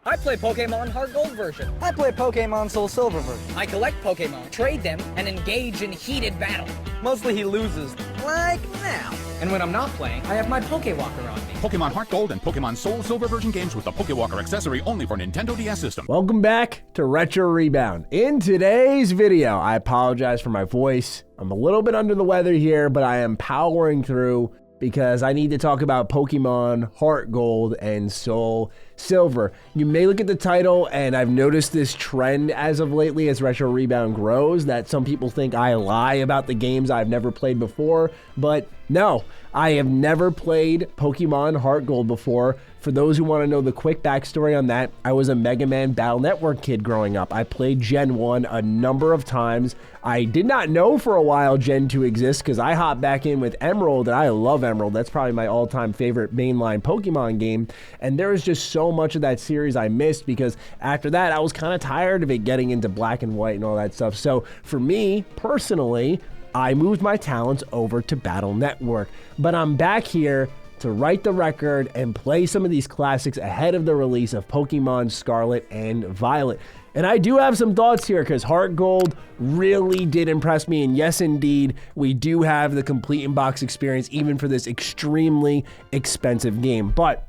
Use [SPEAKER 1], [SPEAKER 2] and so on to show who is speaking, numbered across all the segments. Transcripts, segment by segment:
[SPEAKER 1] I play Pokemon Heartgold version.
[SPEAKER 2] I play Pokemon Soul Silver version.
[SPEAKER 1] I collect Pokemon, trade them, and engage in heated battle.
[SPEAKER 2] Mostly he loses, like now.
[SPEAKER 1] And when I'm not playing, I have my Pokewalker on me.
[SPEAKER 3] Pokemon Heartgold and Pokemon Soul Silver version games with the Pokewalker accessory only for Nintendo DS system.
[SPEAKER 4] Welcome back to Retro Rebound. In today's video, I apologize for my voice. I'm a little bit under the weather here, but I am powering through because I need to talk about Pokemon Heartgold and Soul Silver. You may look at the title, and I've noticed this trend as of lately as Retro Rebound grows, that some people think I lie about the games I've never played before, but no, I have never played Pokemon Heartgold before. For those who want to know the quick backstory on that, I was a Mega Man Battle Network kid growing up. I played Gen 1 a number of times. I did not know for a while Gen 2 exists because I hopped back in with Emerald, and I love Emerald. That's probably my all-time favorite mainline Pokemon game, and there was just so much of that series I missed because after that, I was kind of tired of it getting into black and white and all that stuff. So for me, personally, I moved my talents over to Battle Network, but I'm back here to write the record and play some of these classics ahead of the release of Pokemon Scarlet and Violet. And I do have some thoughts here because Heartgold really did impress me. And yes, indeed, we do have the complete in-box experience even for this extremely expensive game. But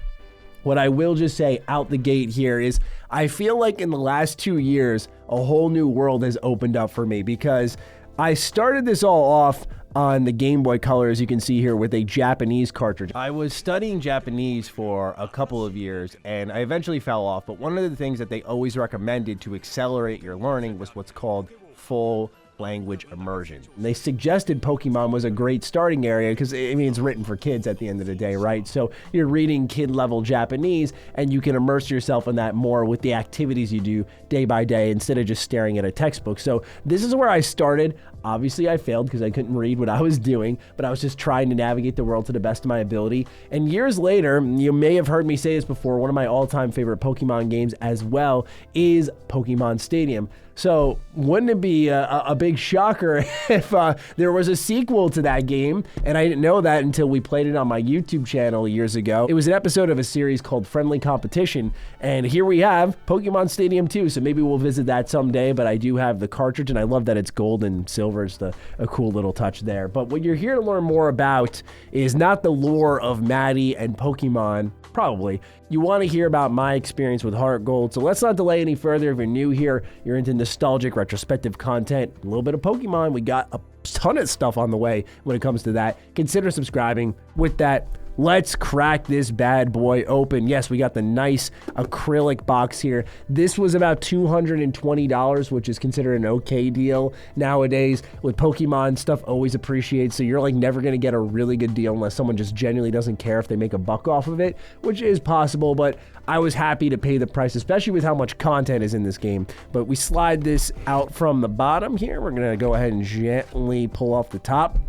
[SPEAKER 4] what I will just say out the gate here is I feel like in the last 2 years, a whole new world has opened up for me because I started this all off on the Game Boy Color, as you can see here, with a Japanese cartridge. I was studying Japanese for a couple of years, and I eventually fell off, but one of the things that they always recommended to accelerate your learning was what's called full language immersion. And they suggested Pokemon was a great starting area because, I mean, it's written for kids at the end of the day, right? So you're reading kid-level Japanese, and you can immerse yourself in that more with the activities you do day by day instead of just staring at a textbook. So this is where I started. Obviously, I failed because I couldn't read what I was doing, but I was just trying to navigate the world to the best of my ability. And years later, you may have heard me say this before, one of my all-time favorite Pokemon games as well is Pokemon Stadium. So wouldn't it be a big shocker if there was a sequel to that game? And I didn't know that until we played it on my YouTube channel years ago. It was an episode of a series called Friendly Competition. And here we have Pokemon Stadium 2. So maybe we'll visit that someday. But I do have the cartridge, and I love that it's gold and silver. It's a cool little touch there. But what you're here to learn more about is not the lore of Maddie and Pokemon. Probably. You want to hear about my experience with Heartgold, so let's not delay any further. If you're new here, you're into nostalgic, retrospective content, a little bit of Pokemon, we got a ton of stuff on the way when it comes to that. Consider subscribing. With that, let's crack this bad boy open. Yes, we got the nice acrylic box here. This was about $220, which is considered an okay deal nowadays. With Pokemon, stuff always appreciates, so you're like never gonna get a really good deal unless someone just genuinely doesn't care if they make a buck off of it, which is possible, but I was happy to pay the price, especially with how much content is in this game. But we slide this out from the bottom here. We're gonna go ahead and gently pull off the top.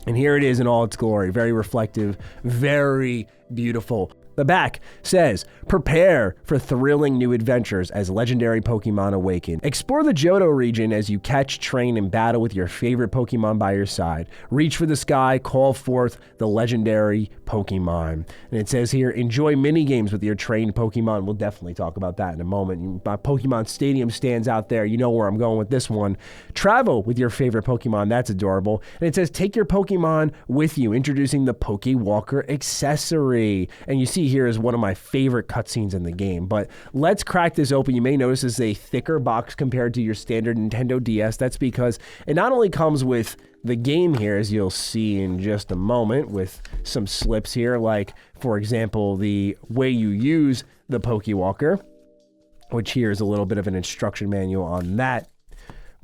[SPEAKER 4] And here it is in all its glory. Very reflective, very beautiful. The back says, prepare for thrilling new adventures as legendary Pokemon awaken. Explore the Johto region as you catch, train, and battle with your favorite Pokemon by your side. Reach for the sky, call forth the legendary Pokemon. And it says here, enjoy mini-games with your trained Pokemon. We'll definitely talk about that in a moment. My Pokemon Stadium stands out there. You know where I'm going with this one. Travel with your favorite Pokemon. That's adorable. And it says, take your Pokemon with you, introducing the Pokewalker Accessory. And you see here is one of my favorite cutscenes in the game. But let's crack this open. You may notice this is a thicker box compared to your standard Nintendo DS. That's because it not only comes with the game here, as you'll see in just a moment, with some slips here, like, for example, the way you use the Pokewalker, which here is a little bit of an instruction manual on that.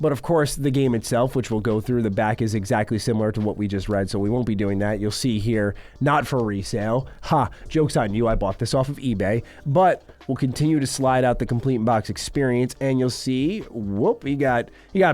[SPEAKER 4] But of course, the game itself, which we'll go through, the back is exactly similar to what we just read, so we won't be doing that. You'll see here, not for resale. Ha, joke's on you, I bought this off of eBay. But we'll continue to slide out the complete box experience, and you'll see, whoop, you got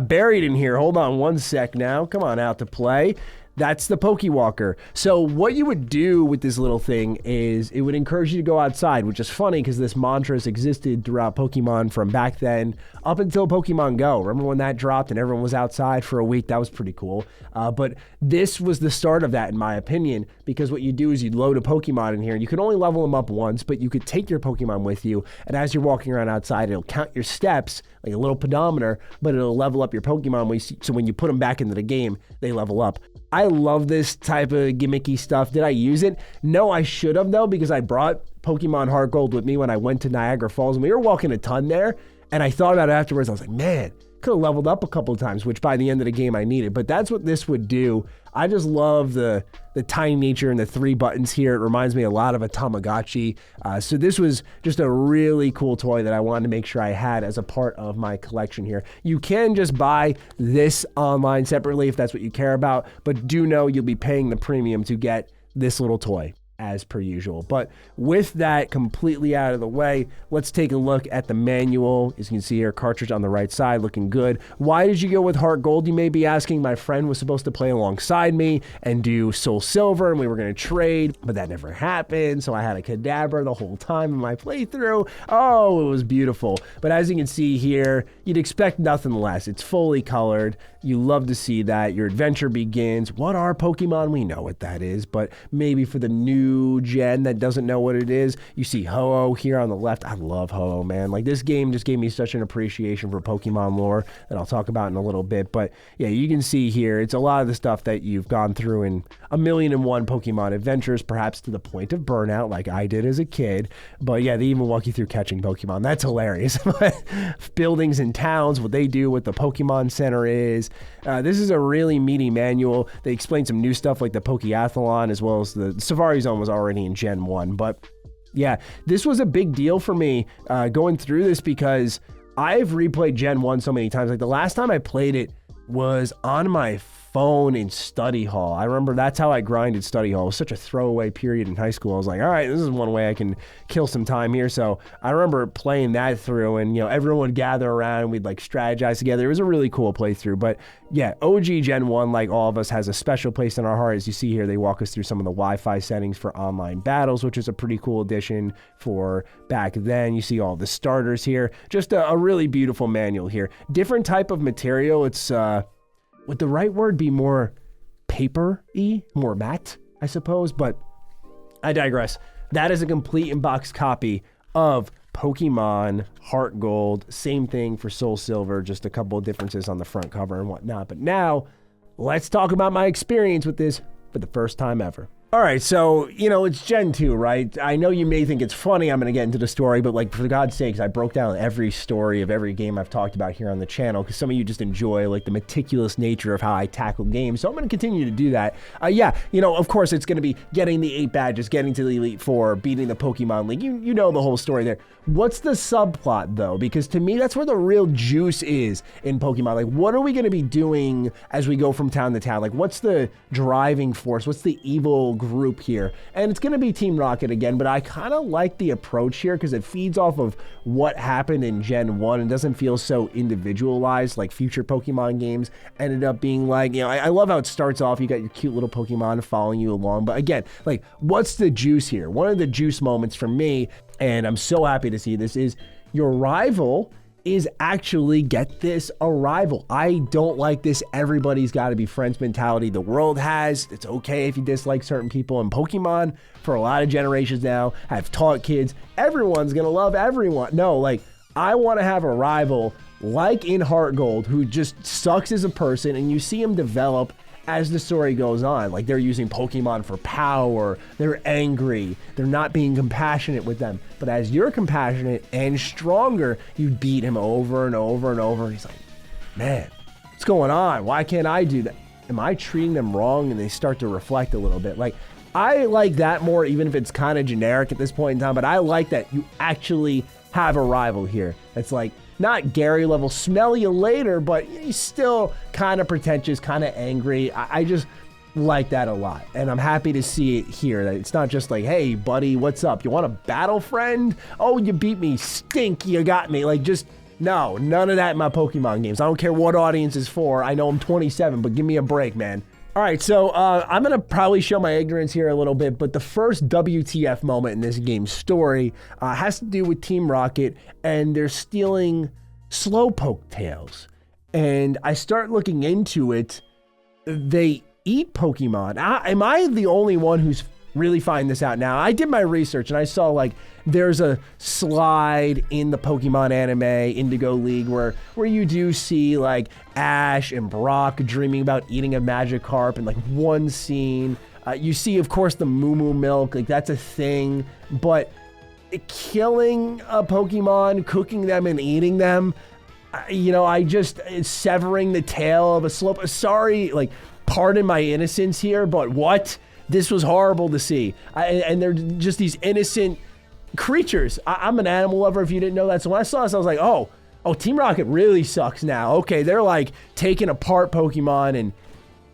[SPEAKER 4] buried in here. Hold on one sec now. Come on out to play. that's the Pokewalker. So what you would do with this little thing is it would encourage you to go outside, which is funny because this mantra has existed throughout Pokemon from back then up until Pokemon Go. Remember when that dropped and everyone was outside for a week? That was pretty cool. But this was the start of that, in my opinion, because what you do is you load a Pokemon in here, and you can only level them up once, but you could take your Pokemon with you, and as you're walking around outside, it'll count your steps like a little pedometer, but it'll level up your Pokemon so when you put them back into the game, they level up. I love this type of gimmicky stuff. Did I use it? No, I should have though, because I brought Pokemon Heartgold with me when I went to Niagara Falls, and we were walking a ton there, and I thought about it afterwards. I was like, man, could have leveled up a couple of times, which by the end of the game I needed, but that's what this would do. I just love the tiny nature and the 3 buttons here. It reminds me a lot of a Tamagotchi. So this was just a really cool toy that I wanted to make sure I had as a part of my collection here. You can just buy this online separately if that's what you care about, but do know you'll be paying the premium to get this little toy, as per usual. But with that completely out of the way, let's take a look at the manual. As you can see here, cartridge on the right side, looking good. Why did you go with Heartgold, you may be asking? My friend was supposed to play alongside me and do Soul Silver, and we were going to trade, but that never happened, so I had a Kadabra the whole time in my playthrough. Oh, it was beautiful. But as you can see here, you'd expect nothing less. It's fully colored. You love to see that. Your adventure begins. What are Pokemon? We know what that is, but maybe for the new gen that doesn't know what it is, you see Ho-Oh here on the left. I love Ho-Oh, man. Like, this game just gave me such an appreciation for Pokemon lore that I'll talk about in a little bit. But yeah, you can see here, it's a lot of the stuff that you've gone through in 1,000,001 Pokemon adventures, perhaps to the point of burnout like I did as a kid. But yeah, they even walk you through catching Pokemon. That's hilarious. Buildings and towns, what they do, what the Pokemon Center is. This is a really meaty manual. They explain some new stuff like the Pokeyathlon, as well as the Safari Zone was already in Gen 1. But yeah, this was a big deal for me going through this because I've replayed Gen 1 so many times. Like, the last time I played it was on my phone in study hall. I remember that's how I grinded study hall. It was such a throwaway period in high school. I was like, all right, this is one way I can kill some time here. So I remember playing that through, and everyone would gather around and we'd like strategize together. It was a really cool playthrough. But yeah, OG Gen 1, like all of us, has a special place in our heart. As you see here, they walk us through some of the Wi-Fi settings for online battles, which is a pretty cool addition for back then. You see all the starters here. Just a really beautiful manual here. Different type of material. It's would the right word be more paper-y, more matte, I suppose? But I digress. That is a complete in-box copy of Pokemon Heartgold. Same thing for Soul Silver, just a couple of differences on the front cover and whatnot. But now, let's talk about my experience with this for the first time ever. All right, so, it's Gen 2, right? I know you may think it's funny I'm going to get into the story, but, like, for God's sakes, I broke down every story of every game I've talked about here on the channel because some of you just enjoy, like, the meticulous nature of how I tackle games, so I'm going to continue to do that. Yeah, of course, it's going to be getting the 8 badges, getting to the Elite Four, beating the Pokemon League. You know the whole story there. What's the subplot, though? Because to me, that's where the real juice is in Pokemon. Like, what are we going to be doing as we go from town to town? Like, what's the driving force? What's the evil group here? And it's going to be Team Rocket again, but I kind of like the approach here because it feeds off of what happened in Gen 1 and doesn't feel so individualized like future Pokemon games ended up being like. I love how it starts off. You got your cute little Pokemon following you along, but again, like, what's the juice here? One of the juice moments for me, and I'm so happy to see this, is your rival is actually, get this, a rival. I don't like this everybody's got to be friends mentality the world has. It's okay if you dislike certain people, and Pokemon for a lot of generations now have taught kids everyone's gonna love everyone. No, like, I want to have a rival like in Heartgold who just sucks as a person, and you see him develop as the story goes on. Like, they're using Pokemon for power, they're angry, they're not being compassionate with them. But as you're compassionate and stronger, you beat him over and over and over. And he's like, man, what's going on? Why can't I do that? Am I treating them wrong? And they start to reflect a little bit. Like, I like that more, even if it's kind of generic at this point in time, but I like that you actually have a rival here. It's like, not Gary level, smell you later, but he's still kind of pretentious, kind of angry. I just like that a lot. And I'm happy to see it here. That it's not just like, hey, buddy, what's up? You want a battle, friend? Oh, you beat me. Stink, you got me. Like, just, no, none of that in my Pokemon games. I don't care what audience is for. I know I'm 27, but give me a break, man. All right, so I'm going to probably show my ignorance here a little bit, but the first WTF moment in this game's story has to do with Team Rocket, and they're stealing Slowpoke tails. And I start looking into it. They eat Pokemon. Am I the only one who's really finding this out now? I did my research, and I saw, like, there's a slide in the Pokemon anime, Indigo League, where you do see, like, Ash and Brock dreaming about eating a Magikarp in, like, one scene. You see, of course, the Moo Moo milk. Like, that's a thing. But killing a Pokemon, cooking them, and eating them, severing the tail of a Slowpoke. Sorry, like, pardon my innocence here, but what? This was horrible to see. And they're just these innocent creatures. I'm an animal lover, if you didn't know that. So when I saw this, I was like, oh, Team Rocket really sucks now. Okay, they're like taking apart Pokemon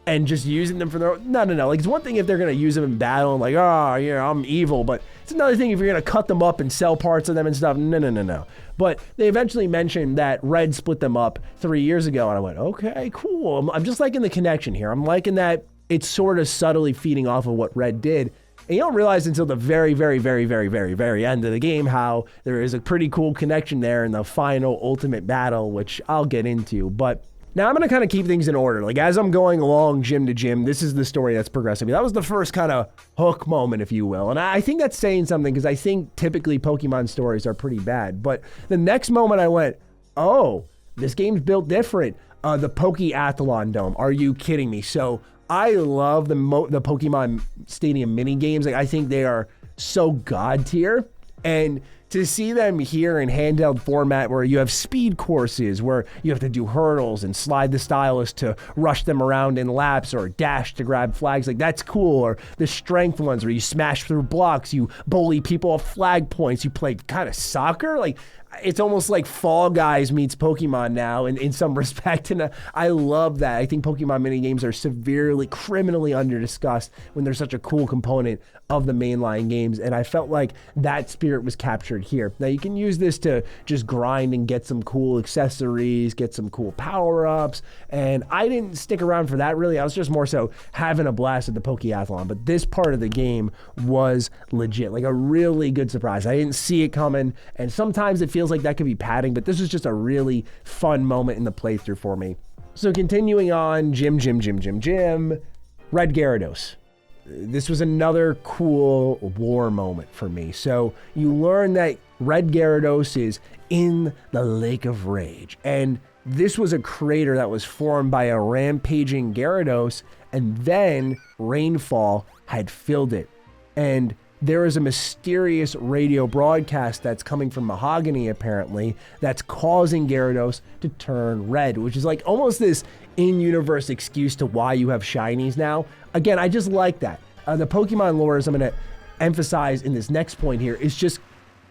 [SPEAKER 4] and just using them for their own. No. Like, it's one thing if they're going to use them in battle and like, I'm evil. But it's another thing if you're going to cut them up and sell parts of them and stuff. No. But they eventually mentioned that Red split them up 3 years ago. And I went, okay, cool. I'm just liking the connection here. I'm liking that it's sort of subtly feeding off of what Red did. And you don't realize until the very, very, very, very, very, very end of the game how there is a pretty cool connection there in the final ultimate battle, which I'll get into. But now I'm going to kind of keep things in order. Like, as I'm going along gym to gym, this is the story that's progressing. That was the first kind of hook moment, if you will. And I think that's saying something because I think typically Pokemon stories are pretty bad. But the next moment I went, oh, this game's built different. The Pokeyathlon Dome. Are you kidding me? So I love the Pokemon Stadium mini-games. Like, I think they are so god tier. And to see them here in handheld format where you have speed courses where you have to do hurdles and slide the stylus to rush them around in laps or dash to grab flags, like, that's cool. Or the strength ones where you smash through blocks, you bully people off flag points, you play kind of soccer. Like, it's almost like Fall Guys meets Pokemon now in some respect. And I love that. I think Pokemon mini-games are severely, criminally under-discussed when they're such a cool component of the mainline games. And I felt like that spirit was captured here. Now, you can use this to just grind and get some cool accessories, get some cool power-ups. And I didn't stick around for that, really. I was just more so having a blast at the Pokeyathlon. But this part of the game was legit, like a really good surprise. I didn't see it coming. And sometimes it feels like that could be padding, but this was just a really fun moment in the playthrough for me. So continuing on, Red Gyarados. This was another cool war moment for me. So you learn that Red Gyarados is in the Lake of Rage. And this was a crater that was formed by a rampaging Gyarados, and then rainfall had filled it. And there is a mysterious radio broadcast that's coming from Mahogany, apparently, that's causing Gyarados to turn red, which is like almost this in-universe excuse to why you have shinies now. Again, I just like that. The Pokemon lore, as I'm going to emphasize in this next point here, is just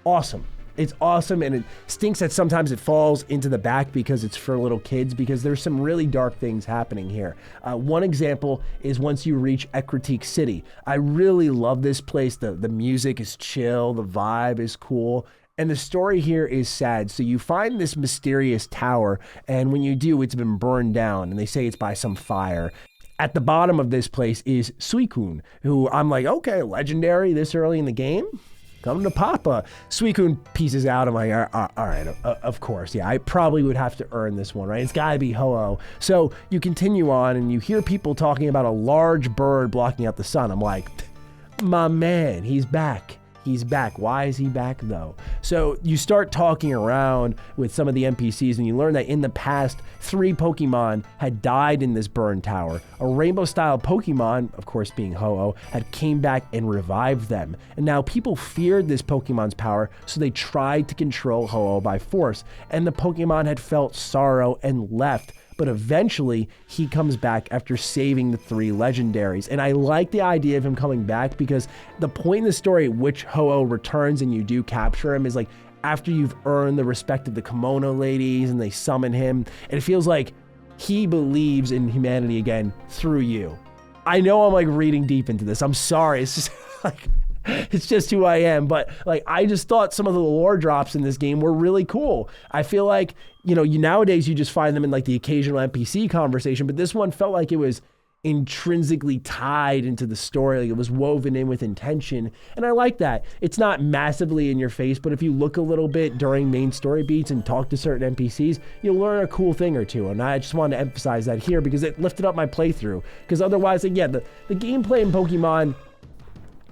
[SPEAKER 4] awesome. It's awesome, and it stinks that sometimes it falls into the back because it's for little kids, because there's some really dark things happening here. One example is once you reach Ecruteak City. I really love this place. The music is chill, the vibe is cool, and the story here is sad. So you find this mysterious tower, and when you do, it's been burned down, and they say it's by some fire. At the bottom of this place is Suicune, who I'm like, okay, legendary this early in the game? Come to Papa. Suicune pieces out. I'm like, all right, of course. Yeah, I probably would have to earn this one, right? It's got to be Ho-Oh. So you continue on and you hear people talking about a large bird blocking out the sun. I'm like, my man, he's back. He's back. Why is he back, though? So you start talking around with some of the NPCs, and you learn that in the past, 3 Pokemon had died in this burn tower. A rainbow-style Pokemon, of course being Ho-Oh, had came back and revived them. And now people feared this Pokemon's power, so they tried to control Ho-Oh by force. And the Pokemon had felt sorrow and left. But eventually, he comes back after saving the 3 legendaries. And I like the idea of him coming back because the point in the story at which Ho-Oh returns and you do capture him is like after you've earned the respect of the kimono ladies and they summon him. And it feels like he believes in humanity again through you. I know I'm like reading deep into this. I'm sorry. It's just like... it's just who I am. But like, I just thought some of the lore drops in this game were really cool. I feel like, nowadays you just find them in like the occasional NPC conversation, but this one felt like it was intrinsically tied into the story. Like it was woven in with intention. And I like that. It's not massively in your face, but if you look a little bit during main story beats and talk to certain NPCs, you'll learn a cool thing or two. And I just wanted to emphasize that here because it lifted up my playthrough. Because otherwise, like, yeah, the gameplay in Pokemon,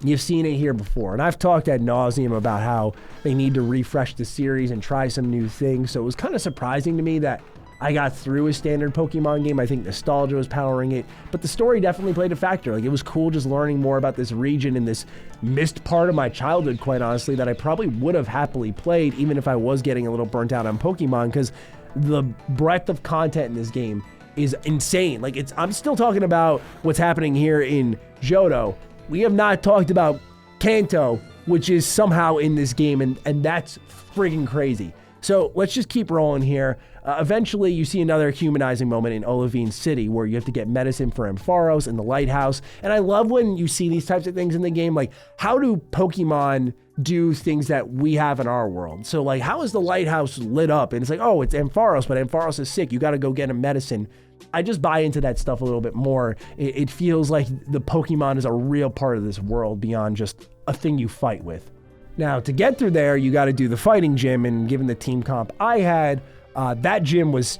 [SPEAKER 4] you've seen it here before. And I've talked ad nauseum about how they need to refresh the series and try some new things. So it was kind of surprising to me that I got through a standard Pokemon game. I think nostalgia was powering it, but the story definitely played a factor. Like it was cool just learning more about this region and this missed part of my childhood, quite honestly, that I probably would have happily played even if I was getting a little burnt out on Pokemon, because the breadth of content in this game is insane. Like I'm still talking about what's happening here in Johto. We have not talked about Kanto, which is somehow in this game, and that's freaking crazy. So let's just keep rolling here. Eventually, you see another humanizing moment in Olivine City where you have to get medicine for Ampharos in the lighthouse. And I love when you see these types of things in the game. Like, how do Pokemon do things that we have in our world? So, like, how is the lighthouse lit up? And it's like, oh, it's Ampharos, but Ampharos is sick. You got to go get him medicine. I just buy into that stuff a little bit more. It feels like the Pokemon is a real part of this world beyond just a thing you fight with. Now, to get through there, you got to do the fighting gym, and given the team comp I had, that gym was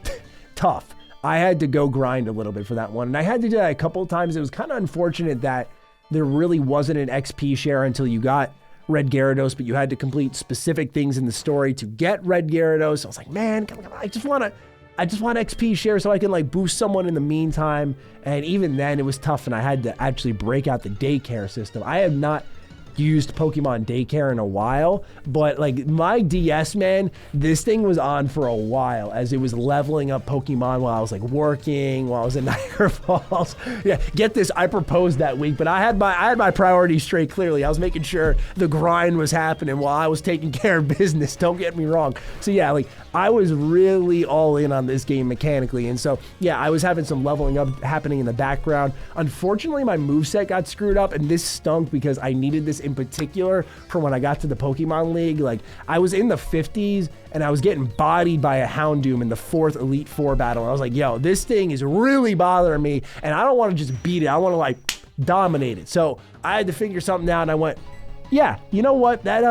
[SPEAKER 4] tough. I had to go grind a little bit for that one, and I had to do that a couple of times. It was kind of unfortunate that there really wasn't an XP share until you got Red Gyarados, but you had to complete specific things in the story to get Red Gyarados. I was like, man, I just want XP share so I can like boost someone in the meantime. And even then it was tough, and I had to actually break out the daycare system. I have not used Pokemon Daycare in a while, but like my DS, man, this thing was on for a while as it was leveling up Pokemon while I was like working, while I was in Niagara Falls. Yeah, get this, I proposed that week, but I had my priorities straight clearly. I was making sure the grind was happening while I was taking care of business, don't get me wrong. So yeah, like I was really all in on this game mechanically, and so yeah, I was having some leveling up happening in the background. Unfortunately, my moveset got screwed up, and this stunk because I needed this in particular for when I got to the Pokemon League. Like I was in the 50s and I was getting bodied by a Houndoom in the 4th Elite Four battle. And I was like, yo, this thing is really bothering me and I don't want to just beat it. I want to like dominate it. So I had to figure something out, and I went, yeah, you know what? That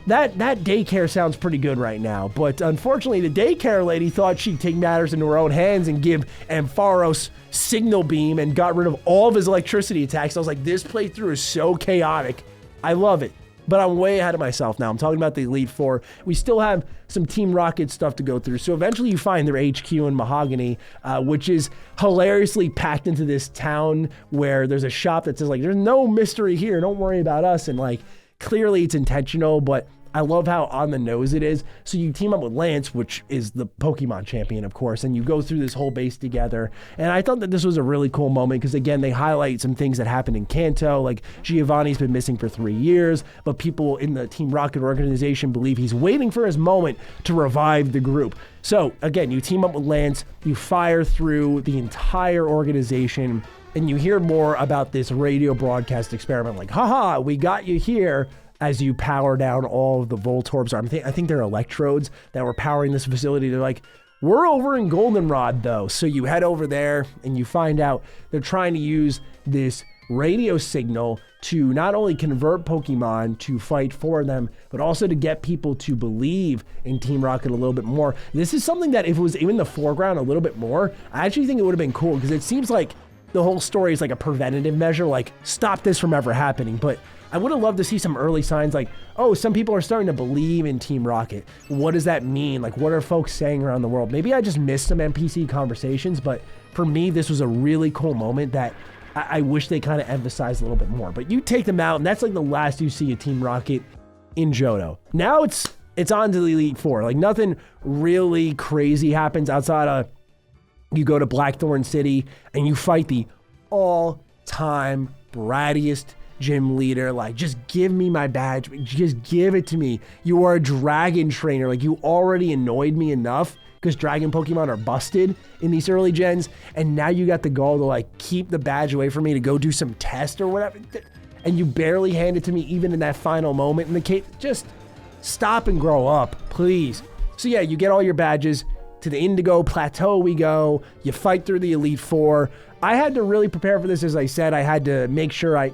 [SPEAKER 4] daycare sounds pretty good right now. But unfortunately, the daycare lady thought she'd take matters into her own hands and give Ampharos Signal Beam and got rid of all of his electricity attacks. I was like, this playthrough is so chaotic. I love it. But I'm way ahead of myself now. I'm talking about the Elite Four. We still have some Team Rocket stuff to go through. So eventually you find their HQ in Mahogany, which is hilariously packed into this town where there's a shop that says like, there's no mystery here. Don't worry about us. And like, clearly it's intentional, but I love how on the nose it is. So you team up with Lance, which is the Pokemon champion, of course, and you go through this whole base together. And I thought that this was a really cool moment because, again, they highlight some things that happened in Kanto. Like Giovanni's been missing for 3 years, but people in the Team Rocket organization believe he's waiting for his moment to revive the group. So, again, you team up with Lance, you fire through the entire organization, and you hear more about this radio broadcast experiment. Like, haha, we got you here. As you power down all of the Voltorbs, I think they're electrodes that were powering this facility. They're like, we're over in Goldenrod though. So you head over there and you find out they're trying to use this radio signal to not only convert Pokemon to fight for them, but also to get people to believe in Team Rocket a little bit more. This is something that if it was in the foreground a little bit more, I actually think it would have been cool, because it seems like the whole story is like a preventative measure, like stop this from ever happening. But I would have loved to see some early signs like, oh, some people are starting to believe in Team Rocket. What does that mean? Like, what are folks saying around the world? Maybe I just missed some NPC conversations, but for me, this was a really cool moment that I wish they kind of emphasized a little bit more. But you take them out, and that's like the last you see of Team Rocket in Johto. Now it's on to the Elite Four. Like, nothing really crazy happens outside of you go to Blackthorn City and you fight the all-time brattiest gym leader. Like, just give me my badge, just give it to me. You are a dragon trainer. Like, you already annoyed me enough because dragon Pokemon are busted in these early gens, and now you got the gall to like keep the badge away from me to go do some test or whatever, and you barely hand it to me even in that final moment in the case. Just stop and grow up, please. So yeah, you get all your badges. To the Indigo Plateau we go. You fight through the Elite Four. I had to really prepare for this. As I said, I had to make sure I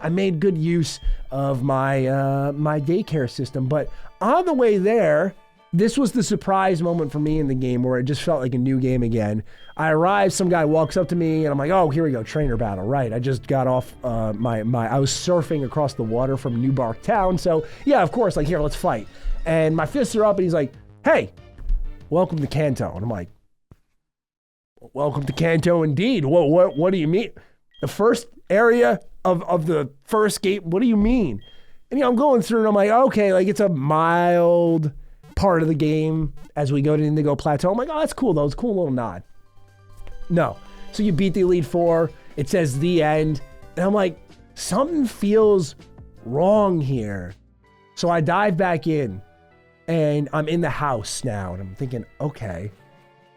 [SPEAKER 4] made good use of my my daycare system. But on the way there, this was the surprise moment for me in the game where it just felt like a new game again. I arrived, some guy walks up to me, and I'm like, oh, here we go, trainer battle. Right, I just got off I was surfing across the water from New Bark Town. So yeah, of course, like, here, let's fight. And my fists are up, and he's like, hey, welcome to Kanto. And I'm like, welcome to Kanto indeed. What do you mean? The first area of the first gate, what do you mean? And I'm going through and I'm like, okay, like, it's a mild part of the game as we go to Indigo Plateau. I'm like, oh, that's cool though. It's a cool little nod. No. So you beat the Elite Four. It says the end. And I'm like, something feels wrong here. So I dive back in and I'm in the house now. And I'm thinking, okay,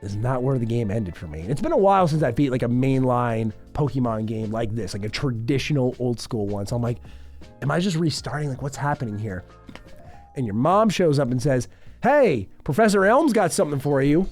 [SPEAKER 4] this is not where the game ended for me. And it's been a while since I beat like a mainline Pokemon game like this, like a traditional old school one. So I'm like, am I just restarting? Like, what's happening here? And your mom shows up and says, hey, Professor Elm's got something for you.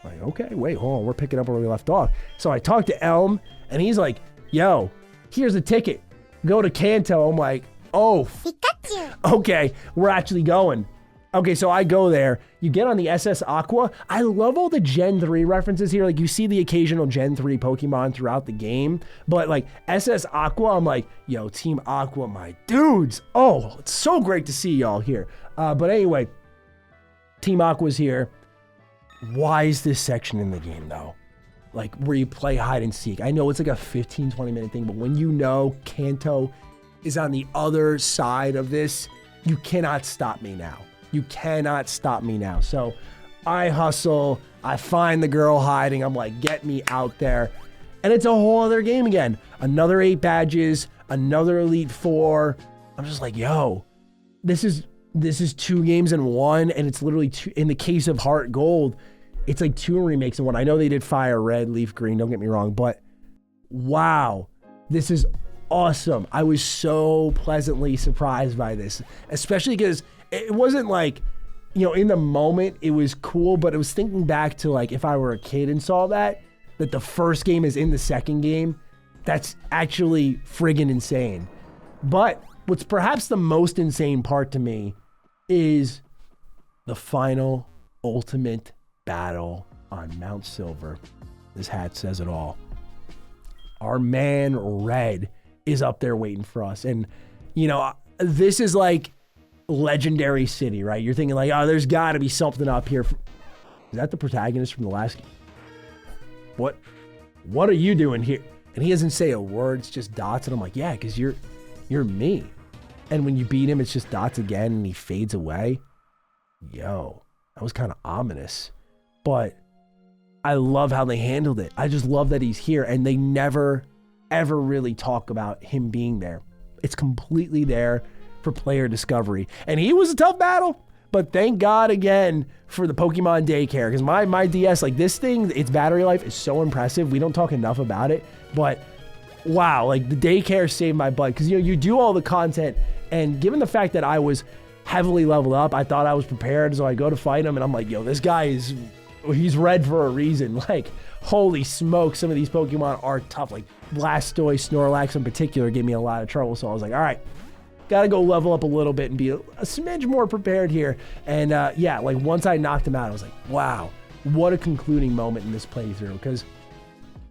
[SPEAKER 4] I'm like, okay, wait, hold on. We're picking up where we left off. So I talked to Elm, and he's like, yo, here's a ticket. Go to Kanto. I'm like, oh, Pikachu. Okay, we're actually going. Okay, so I go there. You get on the SS Aqua. I love all the Gen 3 references here. Like, you see the occasional Gen 3 Pokemon throughout the game. But, like, SS Aqua, I'm like, yo, Team Aqua, my dudes. Oh, it's so great to see y'all here. But anyway, Team Aqua's here. Why is this section in the game, though? Like, where you play hide and seek. I know it's like a 15, 20-minute thing, but when you know Kanto is on the other side of this, you cannot stop me now. You cannot stop me now. So I hustle. I find the girl hiding. I'm like, get me out there. And it's a whole other game again. Another 8 badges, another Elite Four. I'm just like, yo, this is 2 games in one, and it's literally 2. In the case of Heartgold, it's like 2 remakes in one. I know they did Fire Red, Leaf Green, don't get me wrong, but wow, this is awesome. I was so pleasantly surprised by this, especially because it wasn't like, in the moment it was cool, but it was thinking back to like if I were a kid and saw that the first game is in the second game, that's actually friggin' insane. But what's perhaps the most insane part to me is the final ultimate battle on Mount Silver. This hat says it all. Our man Red is up there waiting for us. And, this is like legendary city, right? You're thinking like, oh, there's got to be something up here. Is that the protagonist from the last game? What are you doing here? And he doesn't say a word. It's just dots. And I'm like, yeah, because you're me. And when you beat him, it's just dots again, and he fades away. Yo, that was kind of ominous. But I love how they handled it. I just love that he's here, and they never, ever really talk about him being there. It's completely there for player discovery. And he was a tough battle, but thank God again for the Pokemon daycare, because my DS, like this thing, its battery life is so impressive. We don't talk enough about it, but wow, like the daycare saved my butt, because you do all the content, and given the fact that I was heavily leveled up, I thought I was prepared, so I go to fight him, and I'm like, yo, this guy he's red for a reason. Like, holy smoke, some of these Pokemon are tough. Like Blastoise, Snorlax in particular gave me a lot of trouble, so I was like, all right, gotta go level up a little bit and be a smidge more prepared here. And yeah, like once I knocked him out, I was like, wow, what a concluding moment in this playthrough. Because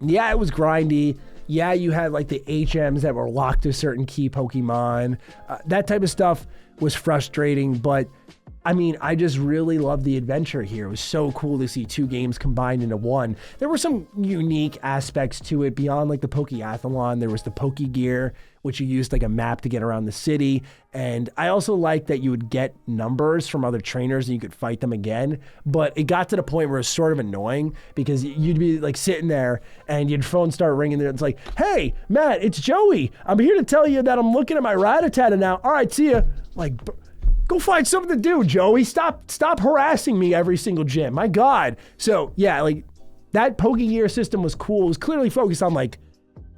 [SPEAKER 4] yeah, it was grindy. Yeah, you had like the HMs that were locked to certain key Pokemon. That type of stuff was frustrating, but I mean, I just really loved the adventure here. It was so cool to see 2 games combined into one. There were some unique aspects to it beyond like the Pokeyathlon. There was the Pokegear, which you used like a map to get around the city. And I also liked that you would get numbers from other trainers and you could fight them again. But it got to the point where it's sort of annoying, because you'd be like sitting there and your phone start ringing there. It's like, hey, Matt, it's Joey. I'm here to tell you that I'm looking at my Rattata now. All right, see ya. Like, go find something to do, Joey. Stop harassing me every single gym. My God. So yeah, like that Pokegear system was cool. It was clearly focused on like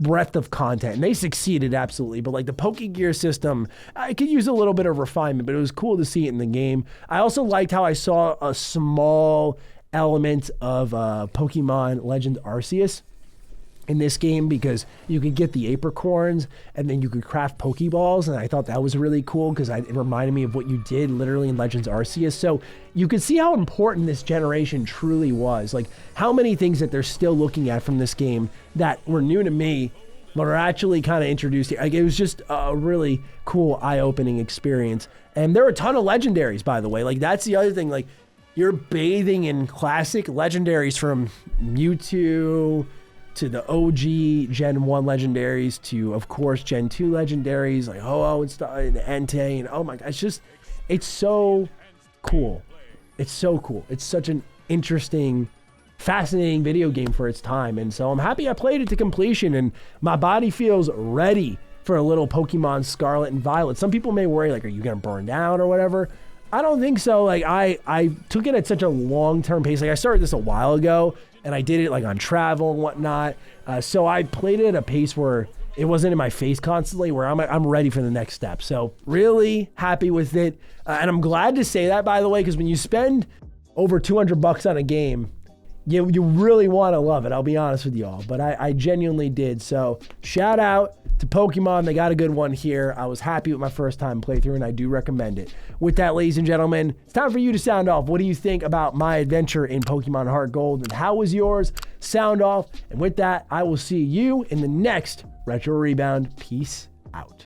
[SPEAKER 4] breadth of content, and they succeeded absolutely. But like the Pokegear system, I could use a little bit of refinement, but it was cool to see it in the game. I also liked how I saw a small element of Pokemon Legend Arceus. in this game because you could get the apricorns and then you could craft Pokeballs, and I thought that was really cool because it reminded me of what you did literally in Legends Arceus. So you could see how important this generation truly was, like how many things that they're still looking at from this game that were new to me but are actually kind of introduced here. Like, it was just a really cool eye-opening experience. And there were a ton of legendaries, by the way. Like, that's the other thing. Like, you're bathing in classic legendaries from Mewtwo to the OG Gen 1 legendaries to, of course, Gen 2 legendaries like Ho-Oh and stuff, and Entei, and oh my gosh, it's so cool. It's so cool. It's such an interesting, fascinating video game for its time, and so I'm happy I played it to completion, and my body feels ready for a little Pokemon Scarlet and Violet. Some people may worry, like, are you gonna burn down or whatever? I don't think so. Like, I took it at such a long-term pace. Like, I started this a while ago, and I did it like on travel and whatnot. So I played it at a pace where it wasn't in my face constantly, where I'm ready for the next step. So really happy with it. And I'm glad to say that, by the way, because when you spend over $200 on a game, you really want to love it. I'll be honest with you all, but I genuinely did. So shout out to Pokemon. They got a good one here. I was happy with my first time playthrough, and I do recommend it. With that, ladies and gentlemen, it's time for you to sound off. What do you think about my adventure in Pokemon Heartgold, and how was yours? Sound off. And with that, I will see you in the next Retro Rebound. Peace out.